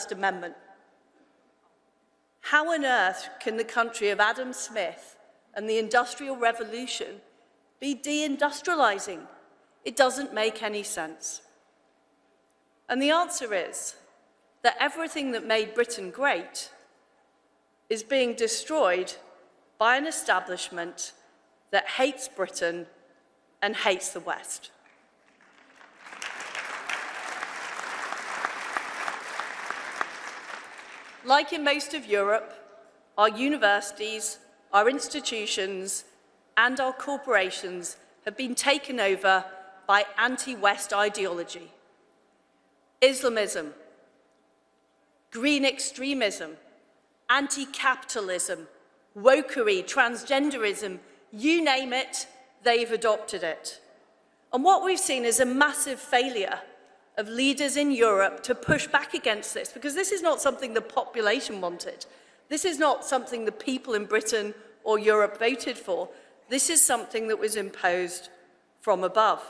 First Amendment. How on earth can the country of Adam Smith and the Industrial Revolution be deindustrializing? It doesn't make any sense. And the answer is that everything that made Britain great is being destroyed by an establishment that hates Britain and hates the West. Like in most of Europe, our universities, our institutions, and our corporations have been taken over by anti-West ideology. Islamism, green extremism, anti-capitalism, wokery, transgenderism, you name it, they've adopted it. And what we've seen is a massive failure of leaders in Europe to push back against this, because this is not something the population wanted. This is not something the people in Britain or Europe voted for. This is something that was imposed from above.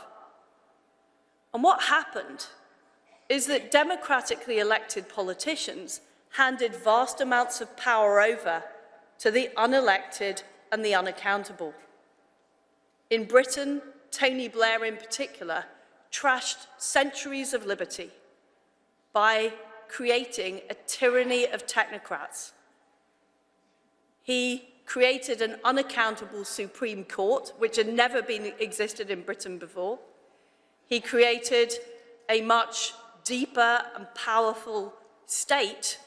And what happened is that democratically elected politicians handed vast amounts of power over to the unelected and the unaccountable. In Britain, Tony Blair in particular trashed centuries of liberty by creating a tyranny of technocrats. He created an unaccountable Supreme Court, which had never existed in Britain before. He created a much deeper and powerful state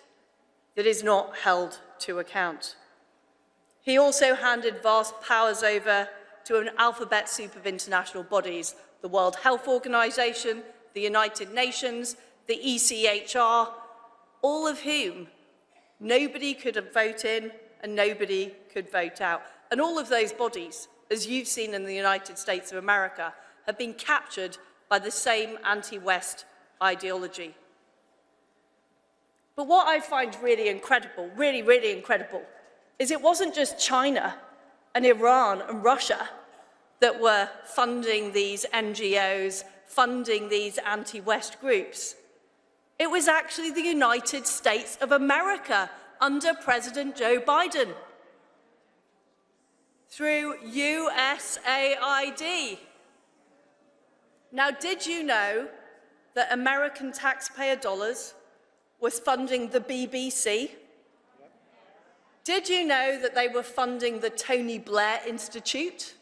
that is not held to account. He also handed vast powers over to an alphabet soup of international bodies, the World Health Organization, the United Nations, the ECHR, all of whom nobody could vote in and nobody could vote out. And all of those bodies, as you've seen in the United States of America, have been captured by the same anti-West ideology. But what I find really incredible, really incredible, is it wasn't just China and Iran and Russia that were funding these NGOs, funding these anti-West groups. It was actually the United States of America under President Joe Biden through USAID. Now, did you know that American taxpayer dollars was funding the BBC? Did you know that they were funding the Tony Blair Institute?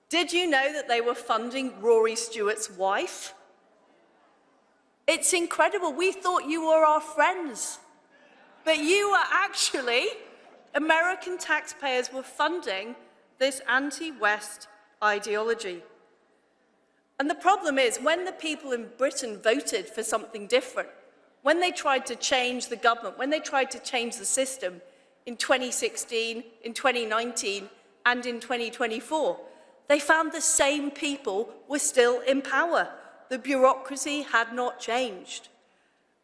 Did you know that they were funding Rory Stewart's wife? It's incredible. We thought you were our friends, but you were actually, American taxpayers were funding this anti-West ideology. And the problem is, when the people in Britain voted for something different, when they tried to change the government, when they tried to change the system in 2016, in 2019, and in 2024, they found the same people were still in power. The bureaucracy had not changed.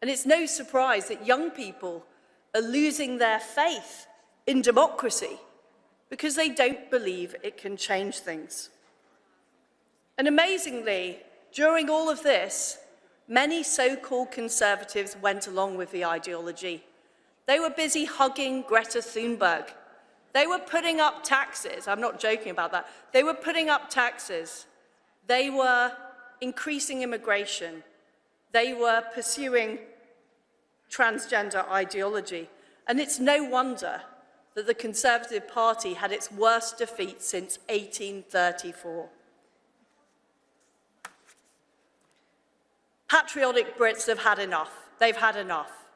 And it's no surprise that young people are losing their faith in democracy because they don't believe it can change things. And amazingly, during all of this, many so-called conservatives went along with the ideology. They were busy hugging Greta Thunberg. They were putting up taxes. I'm not joking about that. They were putting up taxes. They were increasing immigration. They were pursuing transgender ideology. And it's no wonder that the Conservative Party had its worst defeat since 1834. Patriotic Brits have had enough. They've had enough.